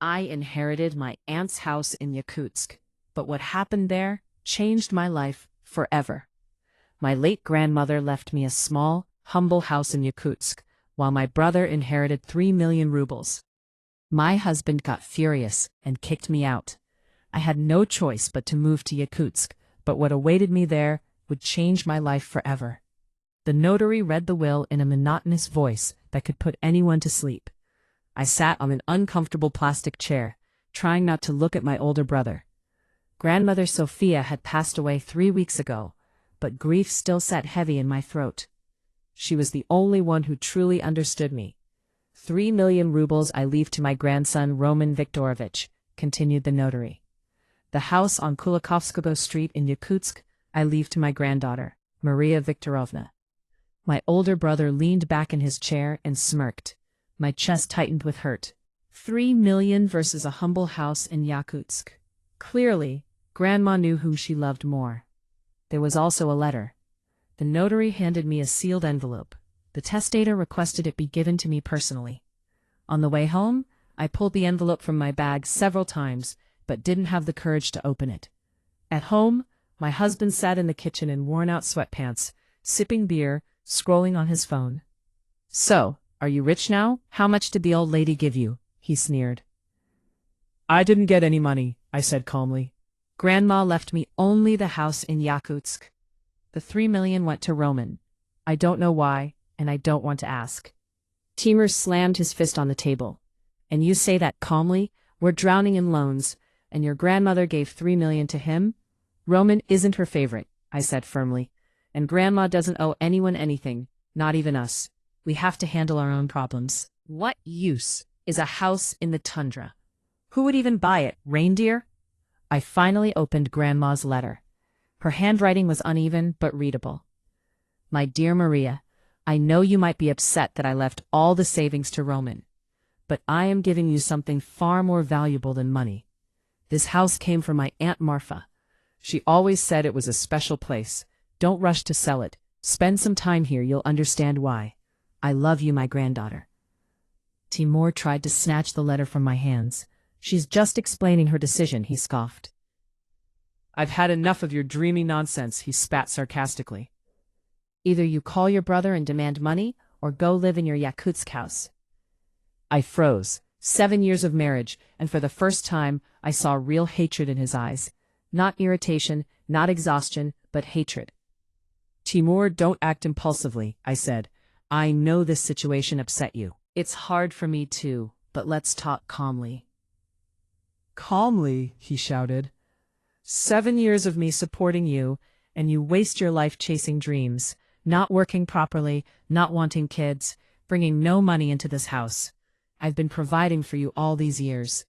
I inherited my aunt's house in Yakutsk, but what happened there changed my life forever. My late grandmother left me a small, humble house in Yakutsk, while my brother inherited 3 million rubles. My husband got furious and kicked me out. I had no choice but to move to Yakutsk, but what awaited me there would change my life forever. The notary read the will in a monotonous voice that could put anyone to sleep. I sat on an uncomfortable plastic chair, trying not to look at my older brother. Grandmother Sophia had passed away 3 weeks ago, but grief still sat heavy in my throat. She was the only one who truly understood me. 3 million rubles I leave to my grandson Roman Viktorovich, continued the notary. The house on Kulikovskogo Street in Yakutsk I leave to my granddaughter, Maria Viktorovna. My older brother leaned back in his chair and smirked. My chest tightened with hurt. 3 million versus a humble house in Yakutsk. Clearly, Grandma knew who she loved more. There was also a letter. The notary handed me a sealed envelope. The testator requested it be given to me personally. On the way home, I pulled the envelope from my bag several times, but didn't have the courage to open it. At home, my husband sat in the kitchen in worn-out sweatpants, sipping beer, scrolling on his phone. "So, are you rich now? How much did the old lady give you?" he sneered. "I didn't get any money," I said calmly. "Grandma left me only the house in Yakutsk. The 3 million went to Roman. I don't know why, and I don't want to ask." Timur slammed his fist on the table. "And you say that calmly? We're drowning in loans, and your grandmother gave 3 million to him? Roman isn't her favorite," I said firmly. "And Grandma doesn't owe anyone anything, not even us. We have to handle our own problems. What use is a house in the tundra? Who would even buy it, reindeer?" I finally opened Grandma's letter. Her handwriting was uneven but readable. "My dear Maria, I know you might be upset that I left all the savings to Roman, but I am giving you something far more valuable than money. This house came from my Aunt Marfa. She always said it was a special place. Don't rush to sell it. Spend some time here, you'll understand why. I love you, my granddaughter." Timur tried to snatch the letter from my hands. "She's just explaining her decision," he scoffed. "I've had enough of your dreamy nonsense," he spat sarcastically. "Either you call your brother and demand money, or go live in your Yakutsk house." I froze. 7 years of marriage, and for the first time, I saw real hatred in his eyes. Not irritation, not exhaustion, but hatred. "Timur, don't act impulsively," I said. "I know this situation upset you. It's hard for me too, but let's talk calmly." "Calmly?" he shouted. 7 years of me supporting you, and you waste your life chasing dreams, not working properly, not wanting kids, bringing no money into this house. I've been providing for you all these years."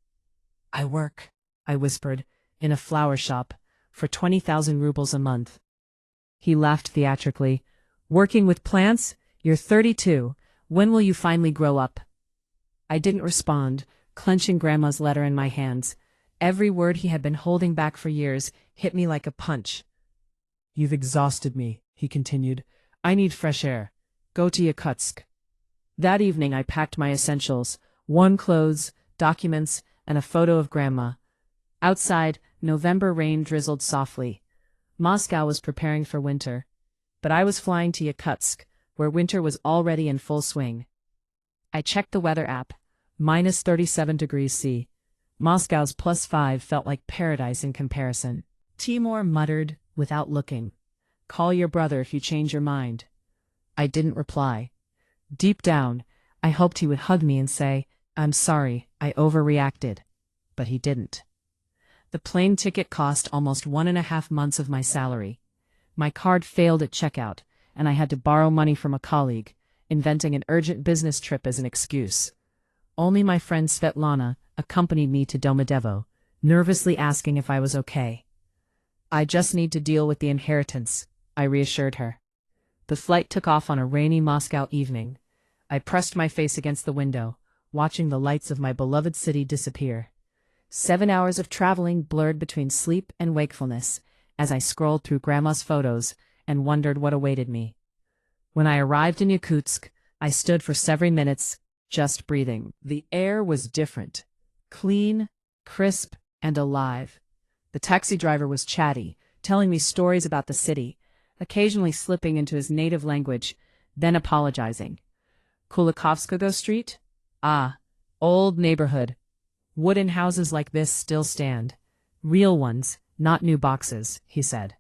"I work," I whispered, "in a flower shop, for 20,000 rubles a month." He laughed theatrically. "Working with plants? You're 32. When will you finally grow up?" I didn't respond, clenching Grandma's letter in my hands. Every word he had been holding back for years hit me like a punch. "You've exhausted me," he continued. "I need fresh air. Go to Yakutsk." That evening I packed my essentials, warm clothes, documents, and a photo of Grandma. Outside, November rain drizzled softly. Moscow was preparing for winter, but I was flying to Yakutsk, where winter was already in full swing. I checked the weather app. -37 degrees C. Moscow's +5 felt like paradise in comparison. Timur muttered, without looking, "Call your brother if you change your mind." I didn't reply. Deep down, I hoped he would hug me and say, "I'm sorry, I overreacted." But he didn't. The plane ticket cost almost 1.5 months of my salary. My card failed at checkout, and I had to borrow money from a colleague, inventing an urgent business trip as an excuse. Only my friend Svetlana accompanied me to Domodedovo, nervously asking if I was okay. "I just need to deal with the inheritance," I reassured her. The flight took off on a rainy Moscow evening. I pressed my face against the window, watching the lights of my beloved city disappear. 7 hours of traveling blurred between sleep and wakefulness as I scrolled through Grandma's photos and wondered what awaited me. When I arrived in Yakutsk, I stood for several minutes, just breathing. The air was different. clean, crisp, and alive. The taxi driver was chatty, telling me stories about the city, occasionally slipping into his native language, then apologizing. Kulikovskogo Street? Ah, old neighborhood. Wooden houses like this still stand. Real ones, not new boxes, he said.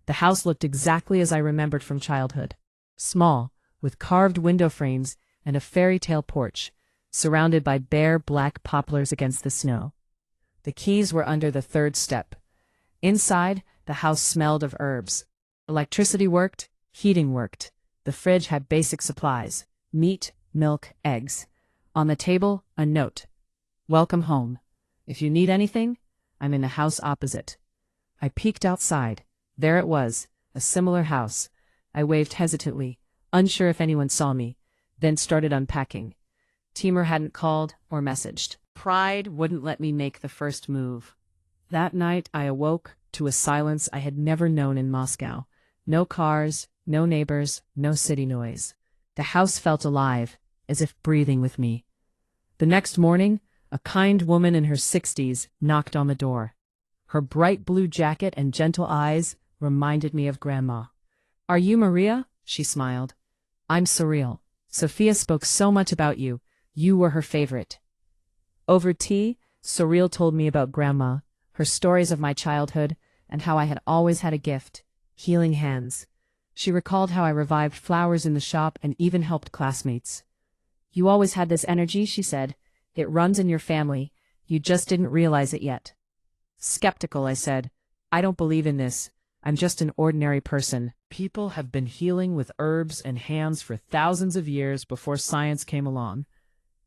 The house looked exactly as I remembered from childhood. Small, with carved window frames and a fairy tale porch, surrounded by bare black poplars against the snow. The keys were under the third step. Inside, the house smelled of herbs. Electricity worked, heating worked. The fridge had basic supplies: meat, milk, eggs. On the table, a note. Welcome home. If you need anything, I'm in the house opposite. I peeked outside. There it was, a similar house. I waved hesitantly, unsure if anyone saw me, then started unpacking. Timur hadn't called or messaged. Pride wouldn't let me make the first move. That night I awoke to a silence I had never known in Moscow. No cars, no neighbors, no city noise. The house felt alive, as if breathing with me. The next morning, a kind woman in her 60s knocked on the door. Her bright blue jacket and gentle eyes reminded me of Grandma. "Are you Maria?" she smiled. "I'm Cyril. Sophia spoke so much about you. You were her favorite." Over tea, Cyril told me about Grandma, her stories of my childhood, and how I had always had a gift: healing hands. She recalled how I revived flowers in the shop and even helped classmates. "You always had this energy," she said. "It runs in your family. You just didn't realize it yet." Skeptical, I said, "I don't believe in this. I'm just an ordinary person." "People have been healing with herbs and hands for thousands of years before science came along."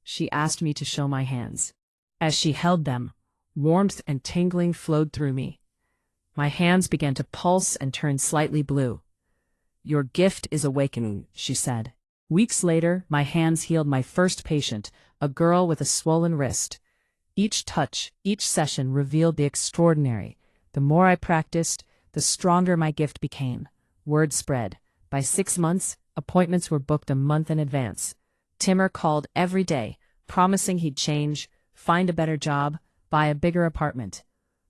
She asked me to show my hands. As she held them, warmth and tingling flowed through me. My hands began to pulse and turn slightly blue. "Your gift is awakening," she said. Weeks later, my hands healed my first patient, a girl with a swollen wrist. Each touch, each session revealed the extraordinary. The more I practiced, the stronger my gift became. Word spread. By 6 months, appointments were booked a month in advance. Timur called every day, promising he'd change, find a better job, buy a bigger apartment.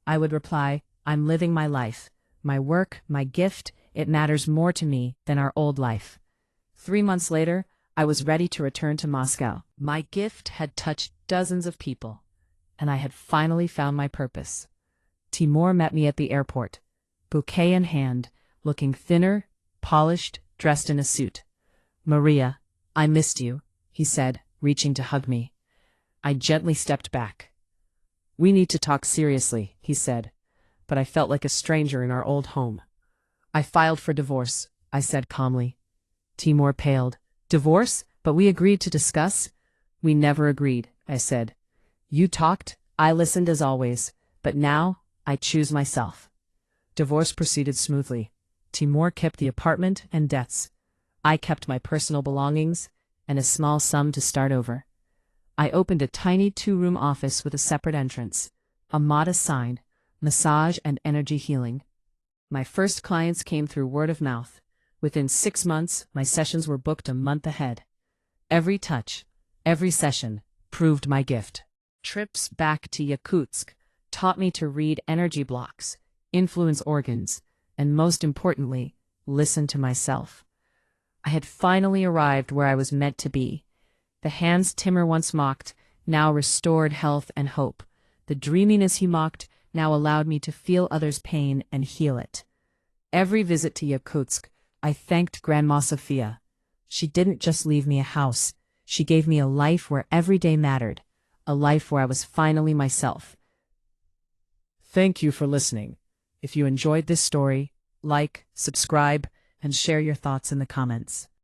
I would reply, "I'm living my life. My work, my gift, it matters more to me than our old life." 3 months later, I was ready to return to Moscow. My gift had touched dozens of people, and I had finally found my purpose. Timur met me at the airport, bouquet in hand, looking thinner, polished, dressed in a suit. "Maria, I missed you," he said, reaching to hug me. I gently stepped back. "We need to talk seriously," he said, but I felt like a stranger in our old home. "I filed for divorce," I said calmly. Timur paled. "Divorce? But we agreed to discuss." "We never agreed," I said. "You talked, I listened as always, but now I choose myself." Divorce proceeded smoothly. Timur kept the apartment and debts. I kept my personal belongings and a small sum to start over. I opened a tiny 2-room office with a separate entrance, a modest sign: massage and energy healing. My first clients came through word of mouth. Within 6 months, my sessions were booked a month ahead. Every touch, every session, proved my gift. Trips back to Yakutsk taught me to read energy blocks, influence organs, and most importantly, listen to myself. I had finally arrived where I was meant to be. The hands Timur once mocked now restored health and hope. The dreaminess he mocked now allowed me to feel others' pain and heal it. Every visit to Yakutsk, I thanked Grandma Sophia. She didn't just leave me a house. She gave me a life where every day mattered, a life where I was finally myself. Thank you for listening. If you enjoyed this story, like, subscribe, and share your thoughts in the comments.